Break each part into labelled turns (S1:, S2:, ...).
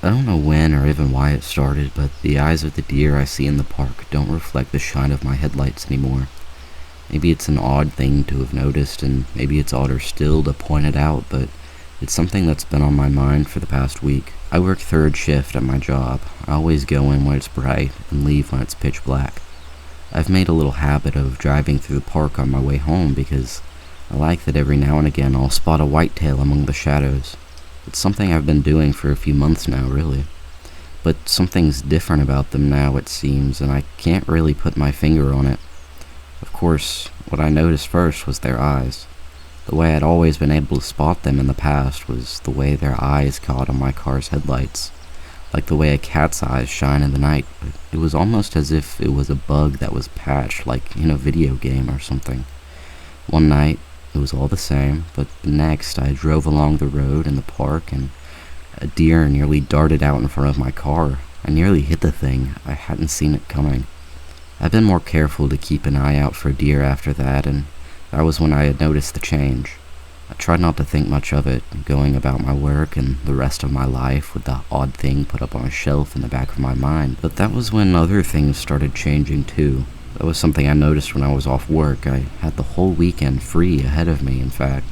S1: I don't know when or even why it started, but the eyes of the deer I see in the park don't reflect the shine of my headlights anymore. Maybe it's an odd thing to have noticed, and maybe it's odder still to point it out, but it's something that's been on my mind for the past week. I work third shift at my job. I always go in when it's bright and leave when it's pitch black. I've made a little habit of driving through the park on my way home because I like that every now and again I'll spot a whitetail among the shadows. It's something I've been doing for a few months now, really. But something's different about them now, it seems, and I can't really put my finger on it. Of course, what I noticed first was their eyes. The way I'd always been able to spot them in the past was the way their eyes caught on my car's headlights. Like the way a cat's eyes shine in the night. It was almost as if it was a bug that was patched, like in a video game or something. One night, it was all the same, but the next I drove along the road in the park and a deer nearly darted out in front of my car. I nearly hit the thing. I hadn't seen it coming. I've been more careful to keep an eye out for deer after that, and that was when I had noticed the change. I tried not to think much of it, going about my work and the rest of my life with the odd thing put up on a shelf in the back of my mind. But that was when other things started changing too. That was something I noticed when I was off work. I had the whole weekend free ahead of me, in fact.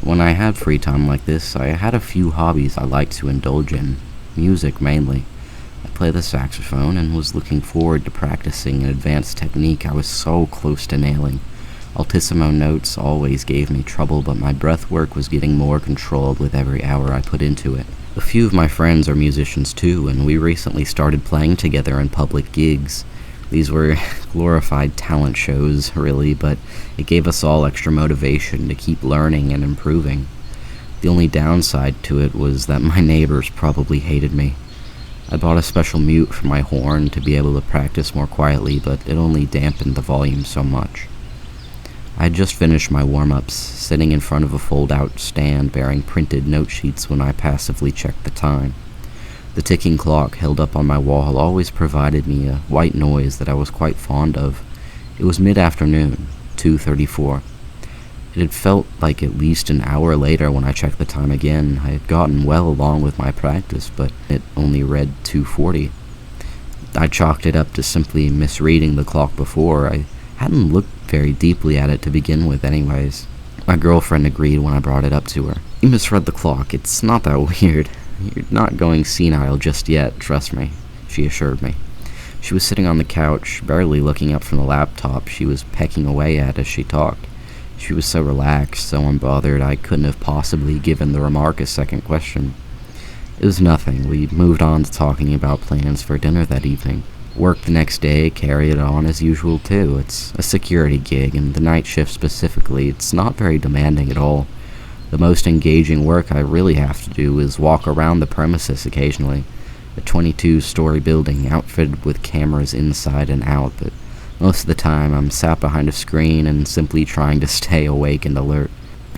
S1: When I had free time like this, I had a few hobbies I liked to indulge in. Music, mainly. I play the saxophone and was looking forward to practicing an advanced technique I was so close to nailing. Altissimo notes always gave me trouble, but my breath work was getting more controlled with every hour I put into it. A few of my friends are musicians too, and we recently started playing together in public gigs. These were glorified talent shows, really, but it gave us all extra motivation to keep learning and improving. The only downside to it was that my neighbors probably hated me. I bought a special mute for my horn to be able to practice more quietly, but it only dampened the volume so much. I had just finished my warm-ups, sitting in front of a fold-out stand bearing printed note sheets when I passively checked the time. The ticking clock held up on my wall always provided me a white noise that I was quite fond of. It was mid-afternoon, 2:34. It had felt like at least an hour later when I checked the time again. I had gotten well along with my practice, but it only read 2:40. I chalked it up to simply misreading the clock before. I hadn't looked very deeply at it to begin with anyways. My girlfriend agreed when I brought it up to her. "You misread the clock. It's not that weird. You're not going senile just yet, trust me," she assured me. She was sitting on the couch, barely looking up from the laptop she was pecking away at as she talked. She was so relaxed, so unbothered, I couldn't have possibly given the remark a second question. It was nothing. We moved on to talking about plans for dinner that evening. Work the next day carried on as usual too. It's a security gig, and the night shift specifically, it's not very demanding at all. The most engaging work I really have to do is walk around the premises occasionally. A 22-story building outfitted with cameras inside and out, but most of the time I'm sat behind a screen and simply trying to stay awake and alert.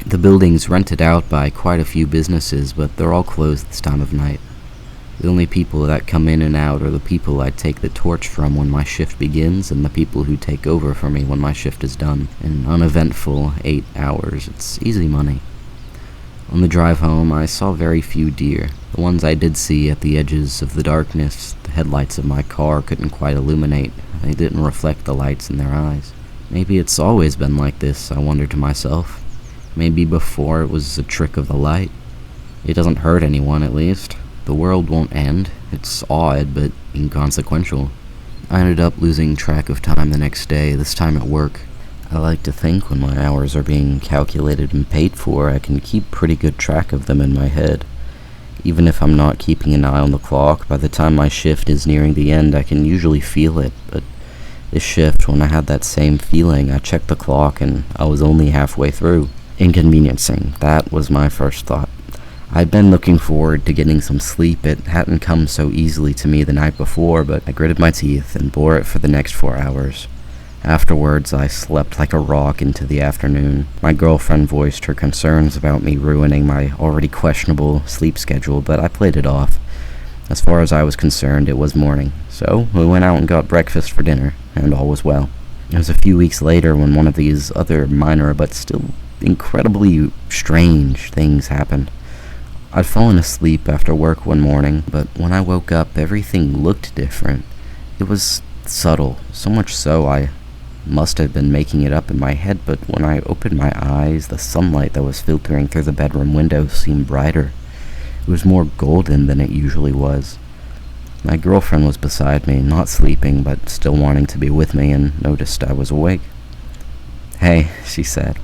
S1: The building's rented out by quite a few businesses, but they're all closed this time of night. The only people that come in and out are the people I take the torch from when my shift begins and the people who take over for me when my shift is done. An uneventful 8 hours. It's easy money. On the drive home, I saw very few deer. The ones I did see at the edges of the darkness, the headlights of my car couldn't quite illuminate. They didn't reflect the lights in their eyes. Maybe it's always been like this, I wondered to myself. Maybe before it was a trick of the light. It doesn't hurt anyone, at least. The world won't end. It's odd, but inconsequential. I ended up losing track of time the next day, this time at work. I like to think when my hours are being calculated and paid for, I can keep pretty good track of them in my head. Even if I'm not keeping an eye on the clock, by the time my shift is nearing the end, I can usually feel it. But this shift, when I had that same feeling, I checked the clock and I was only halfway through. Inconveniencing, that was my first thought. I'd been looking forward to getting some sleep. It hadn't come so easily to me the night before, but I gritted my teeth and bore it for the next 4 hours. Afterwards, I slept like a rock into the afternoon. My girlfriend voiced her concerns about me ruining my already questionable sleep schedule, but I played it off. As far as I was concerned, it was morning, so we went out and got breakfast for dinner, and all was well. It was a few weeks later when one of these other minor but still incredibly strange things happened. I'd fallen asleep after work one morning, but when I woke up, everything looked different. It was subtle, so much so I must have been making it up in my head, but when I opened my eyes, the sunlight that was filtering through the bedroom window seemed brighter. It was more golden than it usually was. My girlfriend was beside me, not sleeping, but still wanting to be with me, and noticed I was awake. "Hey," she said.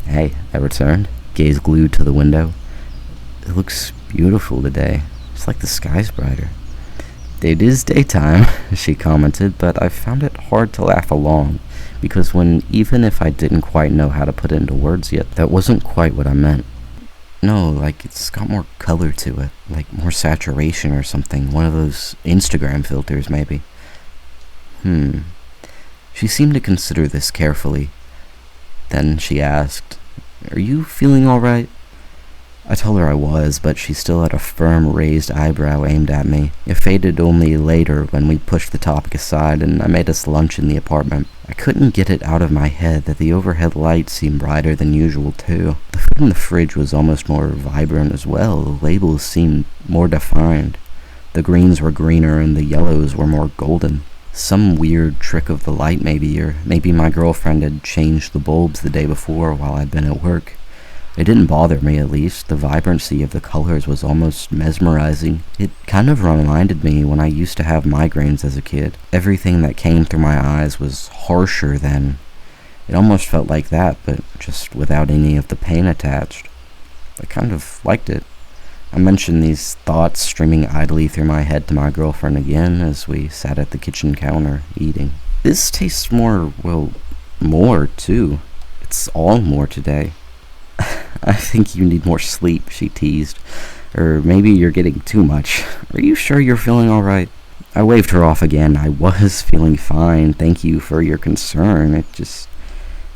S1: "Hey," I returned, gaze glued to the window. "It looks beautiful today. It's like the sky's brighter." "It is daytime," she commented, but I found it hard to laugh along, because even if I didn't quite know how to put it into words yet, that wasn't quite what I meant. No, like it's got more color to it, like more saturation or something, one of those Instagram filters maybe. She seemed to consider this carefully. Then she asked, "Are you feeling alright?" I told her I was, but she still had a firm raised eyebrow aimed at me. It faded only later when we pushed the topic aside and I made us lunch in the apartment. I couldn't get it out of my head that the overhead light seemed brighter than usual too. The food in the fridge was almost more vibrant as well. The labels seemed more defined. The greens were greener and the yellows were more golden. Some weird trick of the light maybe, or maybe my girlfriend had changed the bulbs the day before while I'd been at work. It didn't bother me, at least. The vibrancy of the colors was almost mesmerizing. It kind of reminded me when I used to have migraines as a kid. Everything that came through my eyes was harsher then. It almost felt like that, but just without any of the pain attached. I kind of liked it. I mentioned these thoughts streaming idly through my head to my girlfriend again as we sat at the kitchen counter, eating. "This tastes more, well, more, too. It's all more today." "I think you need more sleep," she teased. "Or maybe you're getting too much. Are you sure you're feeling alright?" I waved her off again. I was feeling fine. Thank you for your concern.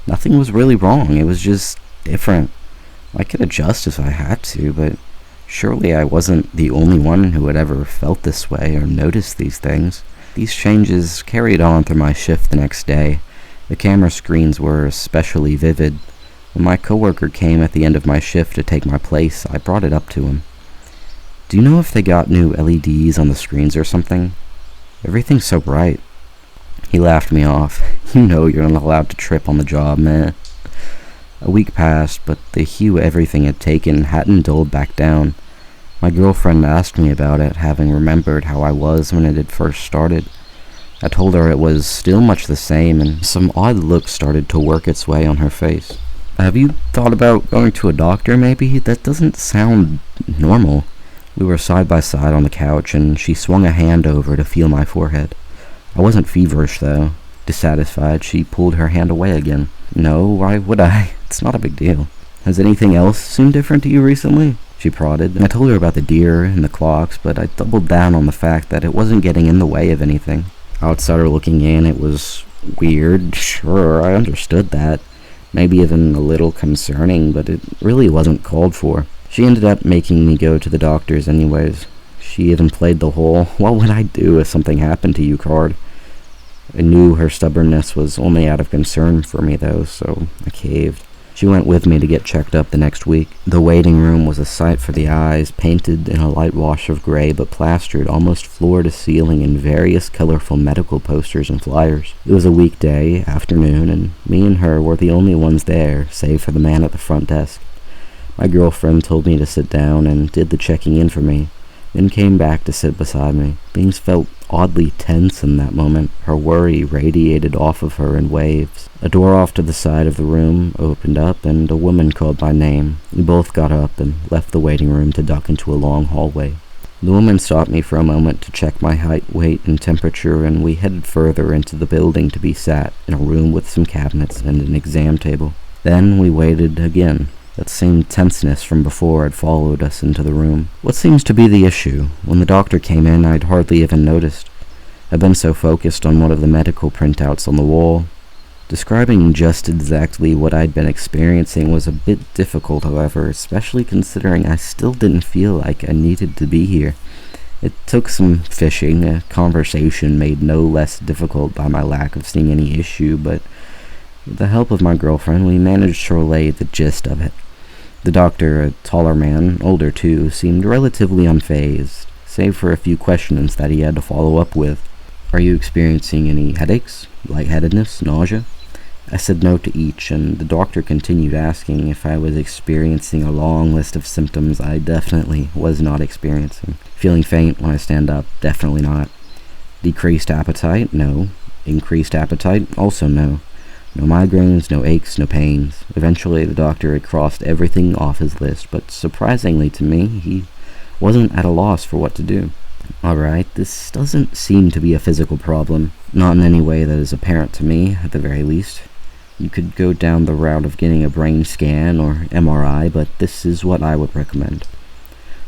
S1: Nothing was really wrong. It was just different. I could adjust if I had to, but surely I wasn't the only one who had ever felt this way or noticed these things. These changes carried on through my shift the next day. The camera screens were especially vivid. When my coworker came at the end of my shift to take my place, I brought it up to him. "Do you know if they got new LEDs on the screens or something? Everything's so bright." He laughed me off. "You know you're not allowed to trip on the job, man." A week passed, but the hue everything had taken hadn't dulled back down. My girlfriend asked me about it, having remembered how I was when it had first started. I told her it was still much the same, and some odd look started to work its way on her face. "Have you thought about going to a doctor, maybe? That doesn't sound normal." We were side by side on the couch, and she swung a hand over to feel my forehead. I wasn't feverish, though. Dissatisfied, she pulled her hand away again. "No, why would I? It's not a big deal." "Has anything else seemed different to you recently?" She prodded. I told her about the deer and the clocks, but I doubled down on the fact that it wasn't getting in the way of anything. Outsider looking in, it was weird. Sure, I understood that. Maybe even a little concerning, but it really wasn't called for. She ended up making me go to the doctor's anyways. She even played the whole, "what would I do if something happened to you" card. I knew her stubbornness was only out of concern for me though, so I caved. She went with me to get checked up the next week. The waiting room was a sight for the eyes, painted in a light wash of gray but plastered almost floor to ceiling in various colorful medical posters and flyers. It was a weekday afternoon, and me and her were the only ones there, save for the man at the front desk. My girlfriend told me to sit down and did the checking in for me, then came back to sit beside me. Things felt oddly tense in that moment. Her worry radiated off of her in waves. A door off to the side of the room opened up, and a woman called my name. We both got up and left the waiting room to duck into a long hallway. The woman stopped me for a moment to check my height, weight, and temperature, and we headed further into the building to be sat in a room with some cabinets and an exam table. Then we waited again. That same tenseness from before had followed us into the room. What seems to be the issue? When the doctor came in, I'd hardly even noticed. I'd been so focused on one of the medical printouts on the wall. Describing just exactly what I'd been experiencing was a bit difficult, however, especially considering I still didn't feel like I needed to be here. It took some fishing, a conversation made no less difficult by my lack of seeing any issue, but with the help of my girlfriend, we managed to relay the gist of it. The doctor, a taller man, older too, seemed relatively unfazed, save for a few questions that he had to follow up with. "Are you experiencing any headaches, lightheadedness, nausea?" I said no to each, and the doctor continued asking if I was experiencing a long list of symptoms I definitely was not experiencing. Feeling faint when I stand up? Definitely not. Decreased appetite? No. Increased appetite? Also no. No migraines, no aches, no pains. Eventually, the doctor had crossed everything off his list, but surprisingly to me, he wasn't at a loss for what to do. "Alright, this doesn't seem to be a physical problem. Not in any way that is apparent to me, at the very least. You could go down the route of getting a brain scan or MRI, but this is what I would recommend."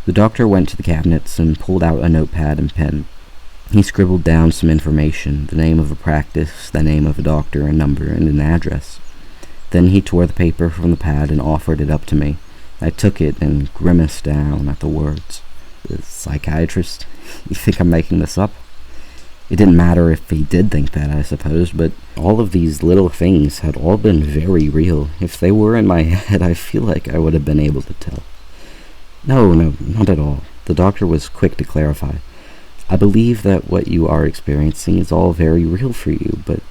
S1: The doctor went to the cabinets and pulled out a notepad and pen. He scribbled down some information, the name of a practice, the name of a doctor, a number, and an address. Then he tore the paper from the pad and offered it up to me. I took it and grimaced down at the words. "The psychiatrist? You think I'm making this up?" It didn't matter if he did think that, I suppose, but all of these little things had all been very real. If they were in my head, I feel like I would have been able to tell. No, not at all. The doctor was quick to clarify. "I believe that what you are experiencing is all very real for you, but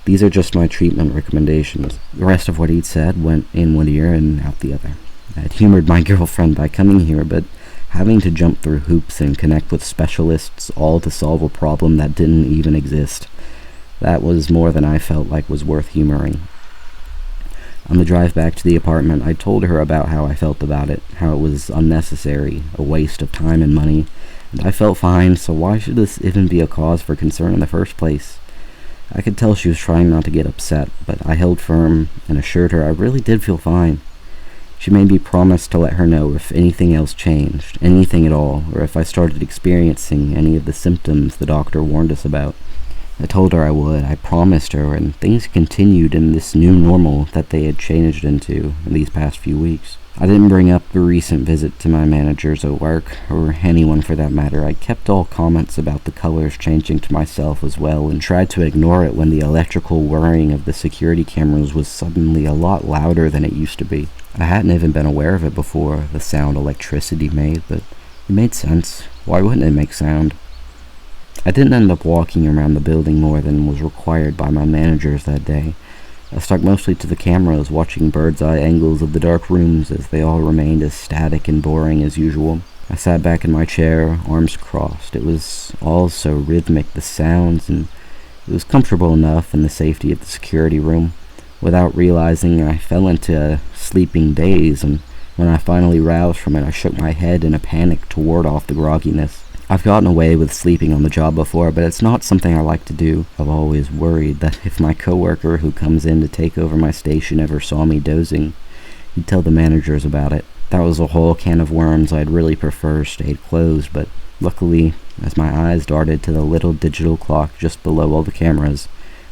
S1: these are just my treatment recommendations." The rest of what he'd said went in one ear and out the other. I'd humored my girlfriend by coming here, but having to jump through hoops and connect with specialists all to solve a problem that didn't even exist, that was more than I felt like was worth humoring. On the drive back to the apartment, I told her about how I felt about it, how it was unnecessary, a waste of time and money, and I felt fine, so why should this even be a cause for concern in the first place? I could tell she was trying not to get upset, but I held firm and assured her I really did feel fine. She made me promise to let her know if anything else changed, anything at all, or if I started experiencing any of the symptoms the doctor warned us about. I told her I would, I promised her, and things continued in this new normal that they had changed into in these past few weeks. I didn't bring up the recent visit to my managers at work, or anyone for that matter. I kept all comments about the colors changing to myself as well, and tried to ignore it when the electrical whirring of the security cameras was suddenly a lot louder than it used to be. I hadn't even been aware of it before, the sound electricity made, but it made sense. Why wouldn't it make sound? I didn't end up walking around the building more than was required by my managers that day. I stuck mostly to the cameras, watching bird's-eye angles of the dark rooms as they all remained as static and boring as usual. I sat back in my chair, arms crossed. It was all so rhythmic, the sounds, and it was comfortable enough in the safety of the security room. Without realizing, I fell into a sleeping daze, and when I finally roused from it, I shook my head in a panic to ward off the grogginess. I've gotten away with sleeping on the job before, but it's not something I like to do. I've always worried that if my coworker who comes in to take over my station ever saw me dozing, he'd tell the managers about it. That was a whole can of worms I'd really prefer stayed closed, but luckily, as my eyes darted to the little digital clock just below all the cameras,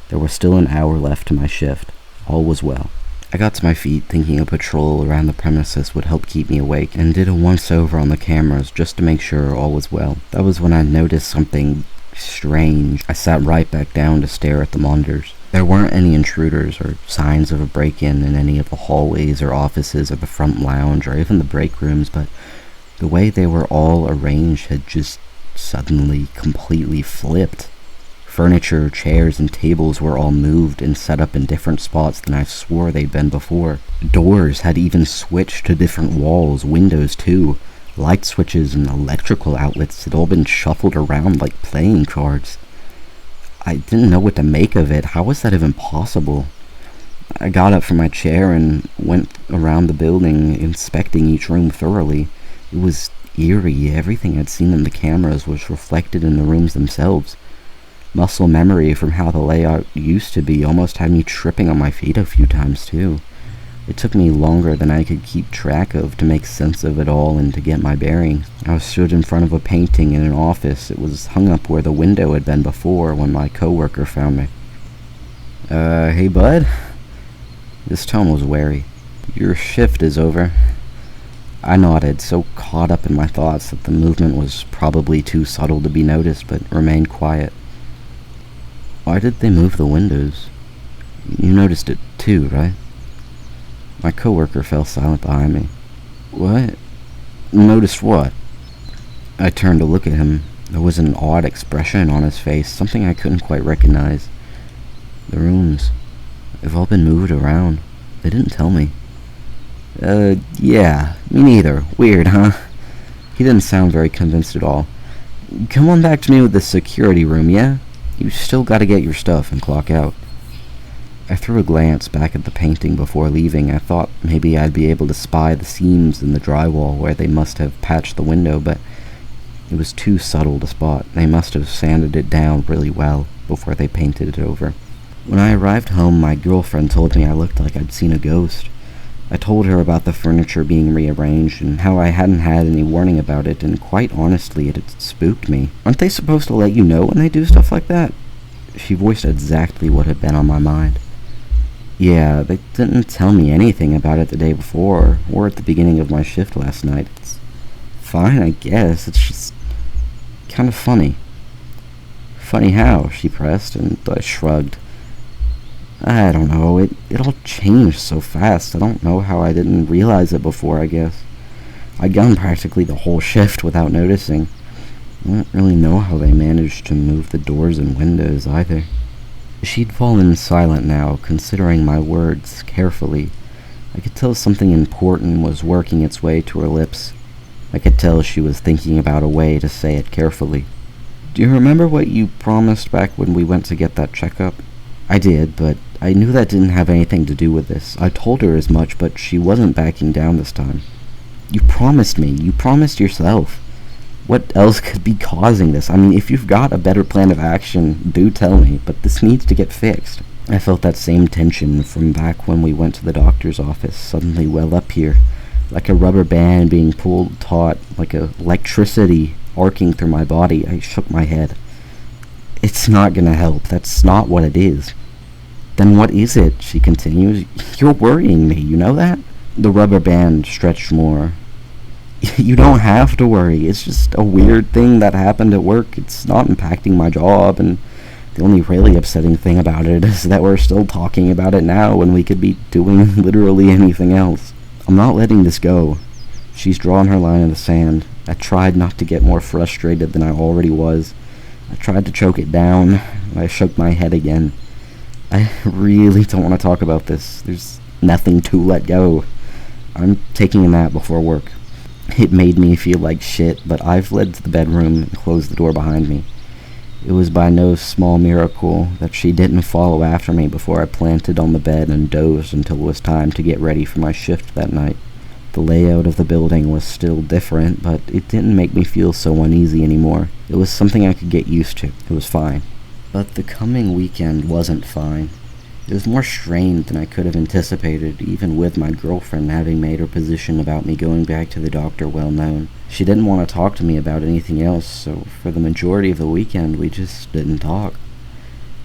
S1: there was still an hour left to my shift. All was well. I got to my feet thinking a patrol around the premises would help keep me awake, and did a once-over on the cameras just to make sure all was well. That was when I noticed something strange. I sat right back down to stare at the monitors. There weren't any intruders or signs of a break-in in any of the hallways or offices or the front lounge or even the break rooms, but the way they were all arranged had just suddenly completely flipped. Furniture, chairs, and tables were all moved and set up in different spots than I swore they'd been before. Doors had even switched to different walls, windows too. Light switches and electrical outlets had all been shuffled around like playing cards. I didn't know what to make of it. How was that even possible? I got up from my chair and went around the building, inspecting each room thoroughly. It was eerie. Everything I'd seen in the cameras was reflected in the rooms themselves. Muscle memory from how the layout used to be almost had me tripping on my feet a few times too. It took me longer than I could keep track of to make sense of it all and to get my bearings. I was stood in front of a painting in an office. It was hung up where the window had been before when my coworker found me. Hey bud? This tone was wary. "Your shift is over." I nodded, so caught up in my thoughts that the movement was probably too subtle to be noticed, but remained quiet. "Why did they move the windows? You noticed it too, right?" My coworker fell silent behind me. What? Noticed what? I turned to look at him. There was an odd expression on his face, something I couldn't quite recognize. The rooms. They've all been moved around. They didn't tell me. Yeah, me neither. Weird, huh? He didn't sound very convinced at all. Come on back to me with the security room, yeah? You still gotta get your stuff and clock out. I threw a glance back at the painting before leaving. I thought maybe I'd be able to spy the seams in the drywall where they must have patched the window, but it was too subtle to spot. They must have sanded it down really well before they painted it over. When I arrived home, my girlfriend told me I looked like I'd seen a ghost. I told her about the furniture being rearranged and how I hadn't had any warning about it, and quite honestly, it had spooked me. Aren't they supposed to let you know when they do stuff like that? She voiced exactly what had been on my mind. Yeah, they didn't tell me anything about it the day before, or at the beginning of my shift last night. It's fine, I guess. It's just kind of funny. Funny how? She pressed, and I shrugged. I don't know, it all changed so fast. I don't know how I didn't realize it before, I guess. I'd gone practically the whole shift without noticing. I don't really know how they managed to move the doors and windows either. She'd fallen silent now, considering my words carefully. I could tell something important was working its way to her lips. I could tell she was thinking about a way to say it carefully. Do you remember what you promised back when we went to get that checkup? I did, but I knew that didn't have anything to do with this. I told her as much, but she wasn't backing down this time. You promised me. You promised yourself. What else could be causing this? I mean, if you've got a better plan of action, do tell me, but this needs to get fixed. I felt that same tension from back when we went to the doctor's office suddenly well up here, like a rubber band being pulled taut, like electricity arcing through my body. I shook my head. It's not gonna help. That's not what it is. Then what is it? She continues. You're worrying me, you know that? The rubber band stretched more. You don't have to worry. It's just a weird thing that happened at work. It's not impacting my job, and the only really upsetting thing about it is that we're still talking about it now when we could be doing literally anything else. I'm not letting this go. She's drawn her line in the sand. I tried not to get more frustrated than I already was. I tried to choke it down. I shook my head again. I really don't want to talk about this. There's nothing to let go. I'm taking a nap before work. It made me feel like shit, but I fled to the bedroom and closed the door behind me. It was by no small miracle that she didn't follow after me before I planted on the bed and dozed until it was time to get ready for my shift that night. The layout of the building was still different, but it didn't make me feel so uneasy anymore. It was something I could get used to. It was fine. But the coming weekend wasn't fine. It was more strained than I could have anticipated, even with my girlfriend having made her position about me going back to the doctor well known. She didn't want to talk to me about anything else, so for the majority of the weekend we just didn't talk.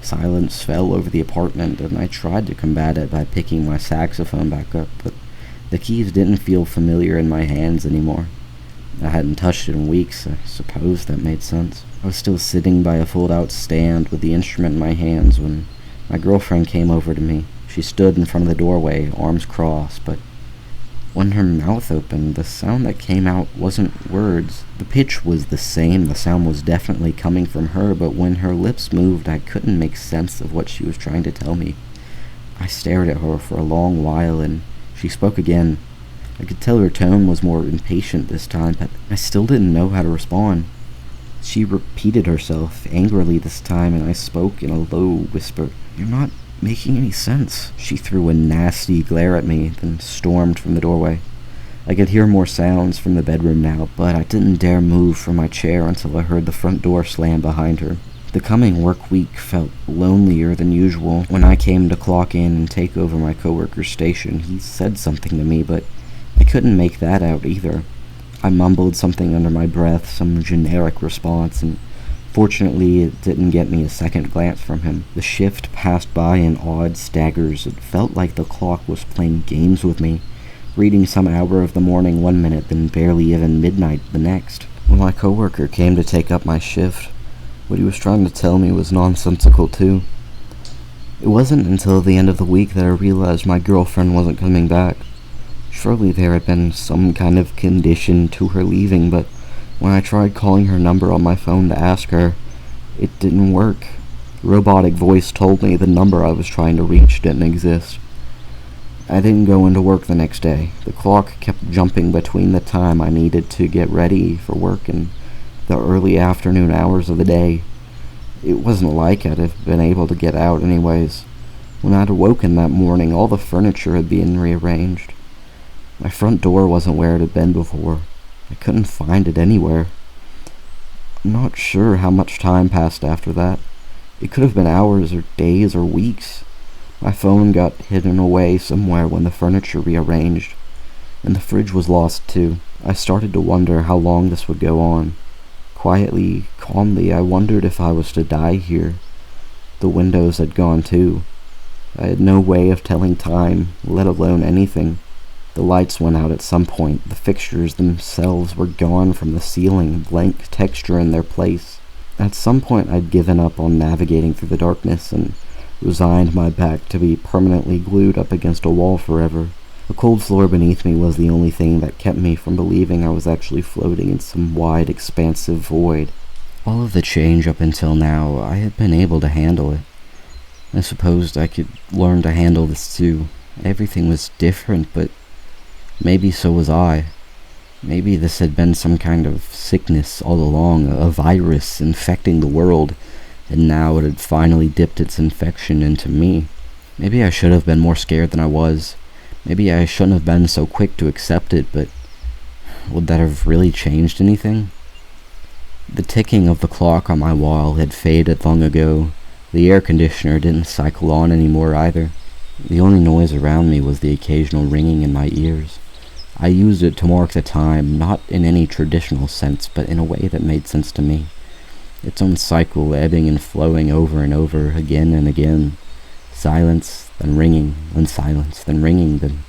S1: Silence fell over the apartment, and I tried to combat it by picking my saxophone back up, but the keys didn't feel familiar in my hands anymore. I hadn't touched it in weeks. I suppose that made sense. I was still sitting by a fold-out stand with the instrument in my hands when my girlfriend came over to me. She stood in front of the doorway, arms crossed, but when her mouth opened, the sound that came out wasn't words. The pitch was the same, the sound was definitely coming from her, but when her lips moved, I couldn't make sense of what she was trying to tell me. I stared at her for a long while, and she spoke again. I could tell her tone was more impatient this time, but I still didn't know how to respond. She repeated herself, angrily this time, and I spoke in a low whisper. You're not making any sense. She threw a nasty glare at me, then stormed from the doorway. I could hear more sounds from the bedroom now, but I didn't dare move from my chair until I heard the front door slam behind her. The coming work week felt lonelier than usual. When I came to clock in and take over my coworker's station, he said something to me, but I couldn't make that out either. I mumbled something under my breath, some generic response, and fortunately it didn't get me a second glance from him. The shift passed by in odd staggers. It felt like the clock was playing games with me, reading some hour of the morning one minute, then barely even midnight the next. When my coworker came to take up my shift, what he was trying to tell me was nonsensical too. It wasn't until the end of the week that I realized my girlfriend wasn't coming back. She Surely there had been some kind of condition to her leaving, but when I tried calling her number on my phone to ask her, it didn't work. The robotic voice told me the number I was trying to reach didn't exist. I didn't go into work the next day. The clock kept jumping between the time I needed to get ready for work and the early afternoon hours of the day. It wasn't like I'd have been able to get out anyways. When I'd awoken that morning, all the furniture had been rearranged. My front door wasn't where it had been before. I couldn't find it anywhere. I'm not sure how much time passed after that. It could have been hours or days or weeks. My phone got hidden away somewhere when the furniture rearranged, and the fridge was lost too. I started to wonder how long this would go on. Quietly, calmly, I wondered if I was to die here. The windows had gone too. I had no way of telling time, let alone anything. The lights went out at some point. The fixtures themselves were gone from the ceiling, blank texture in their place. At some point I'd given up on navigating through the darkness and resigned my back to be permanently glued up against a wall forever. The cold floor beneath me was the only thing that kept me from believing I was actually floating in some wide, expansive void. All of the change up until now, I had been able to handle it. I supposed I could learn to handle this too. Everything was different, but maybe so was I. Maybe this had been some kind of sickness all along, a virus infecting the world, and now it had finally dipped its infection into me. Maybe I should have been more scared than I was. Maybe I shouldn't have been so quick to accept it, but would that have really changed anything? The ticking of the clock on my wall had faded long ago. The air conditioner didn't cycle on anymore either. The only noise around me was the occasional ringing in my ears. I used it to mark the time, not in any traditional sense, but in a way that made sense to me. Its own cycle, ebbing and flowing over and over, again and again. Silence, then ringing, then silence, then ringing, then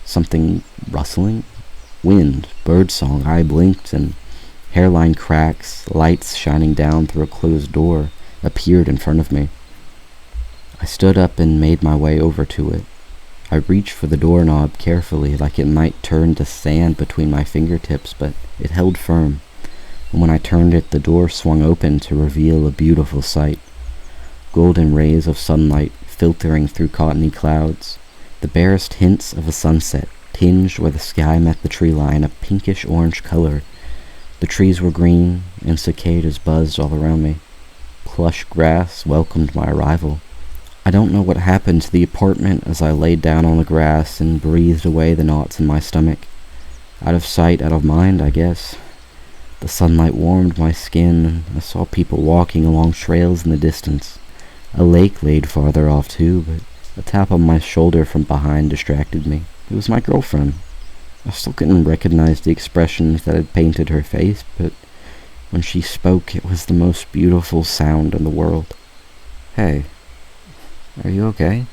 S1: something rustling? Wind, birdsong. I blinked, and hairline cracks, lights shining down through a closed door, appeared in front of me. I stood up and made my way over to it. I reached for the doorknob carefully, like it might turn to sand between my fingertips, but it held firm, and when I turned it, the door swung open to reveal a beautiful sight. Golden rays of sunlight filtering through cottony clouds, the barest hints of a sunset, tinged where the sky met the tree line, a pinkish-orange color. The trees were green, and cicadas buzzed all around me. Plush grass welcomed my arrival. I don't know what happened to the apartment as I laid down on the grass and breathed away the knots in my stomach. Out of sight, out of mind, I guess. The sunlight warmed my skin, and I saw people walking along trails in the distance. A lake laid farther off too, but a tap on my shoulder from behind distracted me. It was my girlfriend. I still couldn't recognize the expressions that had painted her face, but when she spoke, it was the most beautiful sound in the world. "Hey, are you okay?"